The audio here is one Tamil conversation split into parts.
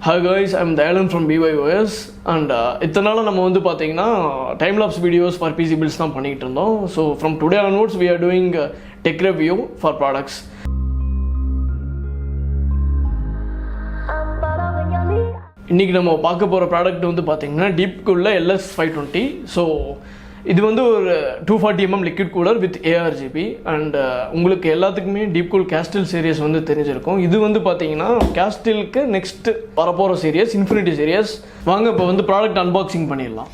Hi guys, I'm Dayalan from BYOS and இத்தனால நம்ம வந்து பாத்தீங்கன்னா time lapse videos for PC builds தான் பண்ணிட்டு இருந்தோம். So from today onwards we are doing tech review for products. இன்னைக்கு நம்ம பார்க்க போற ப்ராடக்ட் வந்து பாத்தீங்கன்னா DEEPCOOL LS520. So இது வந்து ஒரு 240mm liquid cooler with ARGB and உங்களுக்கு எல்லாத்துக்குமே DEEPCOOL Castle series வந்து தெரிஞ்சிருக்கும். இது வந்து பாத்தீங்கன்னா Castleக்கு நெக்ஸ்ட் வரப்போற சீரிஸ் இன்ஃபினிட்டி சீரிஸ். வாங்க இப்போ வந்து ப்ராடக்ட் அன்பாக்சிங் பண்ணிடலாம்.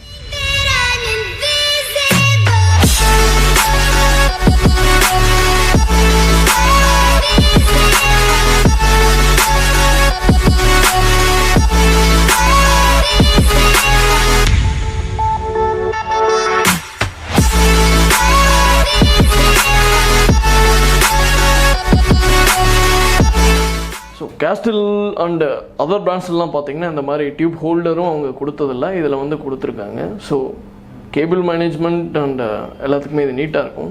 Castle and other brands எல்லாம் பார்த்தீங்கன்னா இந்த மாதிரி டியூப் ஹோல்டரும் அவங்க கொடுத்ததில்ல, இதில் வந்து கொடுத்துருக்காங்க. ஸோ கேபிள் மேனேஜ்மெண்ட் அண்ட் எல்லாத்துக்குமே இது நீட்டாக இருக்கும்.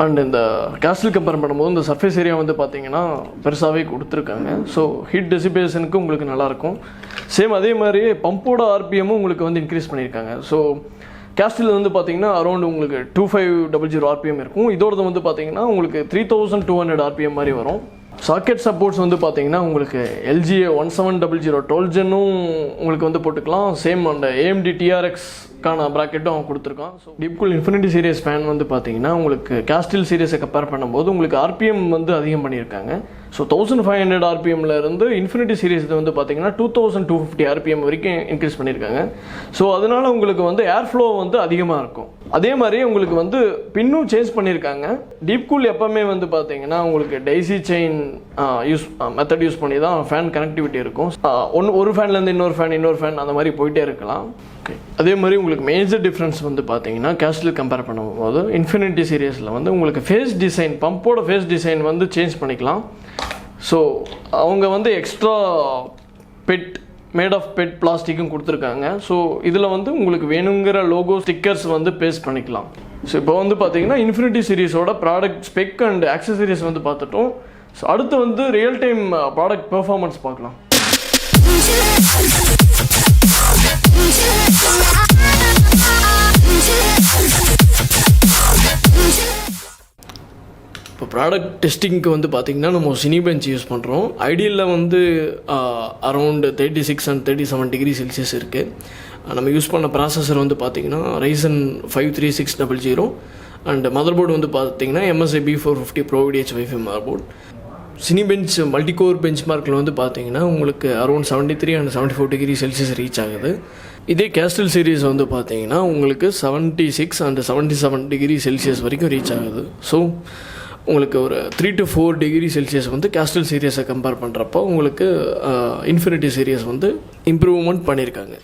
அண்ட் இந்த கேஸ்டில் கம்பேர் பண்ணும்போது இந்த சர்ஃபேஸ் ஏரியா வந்து பார்த்தீங்கன்னா பெருசாகவே கொடுத்துருக்காங்க. ஸோ ஹீட் டெசிபேஷனுக்கு உங்களுக்கு நல்லாயிருக்கும். சேம் அதே மாதிரி பம்போட ஆர்பிஎம்மும் உங்களுக்கு வந்து இன்க்ரீஸ் பண்ணியிருக்காங்க. ஸோ கேஸ்டில் வந்து பார்த்தீங்கன்னா அரௌண்ட் உங்களுக்கு 2500 ஆர்பிஎம் இருக்கும். இதோடது வந்து பார்த்தீங்கன்னா உங்களுக்கு 3200 ஆர்பிஎம் மாதிரி வரும். சாக்கெட் சப்போர்ட்ஸ் வந்து பார்த்தீங்கன்னா உங்களுக்கு LG 1700 12 ஜென்னும் உங்களுக்கு வந்து போட்டுக்கலாம். சேம் அந்த AMD TRXக்கான ப்ராக்கெட்டும் அவங்க கொடுத்துருக்கான். So DEEPCOOL infinity series fan வந்து பார்த்தீங்கன்னா உங்களுக்கு கேஸ்டில் சீரிஸை கம்பேர் பண்ணும்போது உங்களுக்கு ஆர்பிஎம் வந்து அதிகம் பண்ணியிருக்காங்க. ஸோ 1500 ஆர்பிஎம்ல இருந்து இன்ஃபினிட்டி சீரிஸ் வந்து பார்த்தீங்கன்னா 2250 ஆர்பிஎம் வரைக்கும் இன்க்ரீஸ் பண்ணியிருக்காங்க. ஸோ அதனால உங்களுக்கு வந்து ஏர் ஃப்ளோ வந்து அதிகமாக இருக்கும். அதே மாதிரி உங்களுக்கு வந்து பின்னும் சேஞ்ச் பண்ணியிருக்காங்க. DEEPCOOL எப்பவுமே வந்து பார்த்தீங்கன்னா உங்களுக்கு டைசி செயின் மெத்தட் யூஸ் பண்ணி தான் ஃபேன் கனெக்டிவிட்டி இருக்கும். ஒரு ஃபேன்லேருந்து இன்னொரு ஃபேன் அந்த மாதிரி போயிட்டே இருக்கலாம். ஓகே, அதே மாதிரி உங்களுக்கு மேஜர் டிஃப்ரென்ஸ் வந்து பார்த்தீங்கன்னா கேஸ்டில் கம்பேர் பண்ணும்போது இன்ஃபினிட்டி சீரியஸில் வந்து உங்களுக்கு ஃபேஸ் டிசைன் பம்போட ஃபேஸ் டிசைன் வந்து சேஞ்ச் பண்ணிக்கலாம். ஸோ அவங்க வந்து எக்ஸ்ட்ரா மேட் ஆஃப் பெட் பிளாஸ்டிக்கும் கொடுத்துருக்காங்க. ஸோ இதில் வந்து உங்களுக்கு வேணுங்கிற லோகோ ஸ்டிக்கர்ஸ் வந்து பேஸ்ட் பண்ணிக்கலாம். ஸோ இப்போ வந்து பார்த்தீங்கன்னா இன்ஃபினிட்டி சீரிஸோட ப்ராடக்ட் ஸ்பெக் அண்ட் ஆக்சசரிஸ் வந்து பார்த்துட்டோம். ஸோ அடுத்து வந்து ரியல் டைம் ப்ராடக்ட் பெர்ஃபார்மன்ஸ் பார்க்கலாம். இப்போ ப்ராடக்ட் டெஸ்டிங்க்கு வந்து பார்த்திங்கன்னா நம்ம சினிபெஞ்ச் யூஸ் பண்ணுறோம். ஐடியலில் வந்து அரௌண்ட் 36 and 37 டிகிரி செல்சியஸ் இருக்குது. நம்ம யூஸ் பண்ண ப்ராசஸர் வந்து பார்த்திங்கன்னா Ryzen 5 3600 அண்ட் மதர் போர்டு வந்து பார்த்திங்கன்னா MSI B450 Pro VDH Wi-Fi mother board. Cinebench multicore bench மார்க்கில் வந்து பார்த்திங்கன்னா உங்களுக்கு around 73 and 74 degree Celsius reach ஆகுது. இதே கேஸ்டில் சீரீஸ் வந்து பார்த்தீங்கன்னா உங்களுக்கு 76 and 77 டிகிரி செல்சியஸ் வரைக்கும் ரீச் ஆகுது. ஸோ உங்களுக்கு ஒரு 3 to 4 டிகிரி செல்சியஸ் வந்து கேஸ்டில் சீரியஸை கம்பேர் பண்ணுறப்போ உங்களுக்கு இன்ஃபினிட்டி சீரியஸ் வந்து இம்ப்ரூவ்மெண்ட் பண்ணியிருக்காங்க.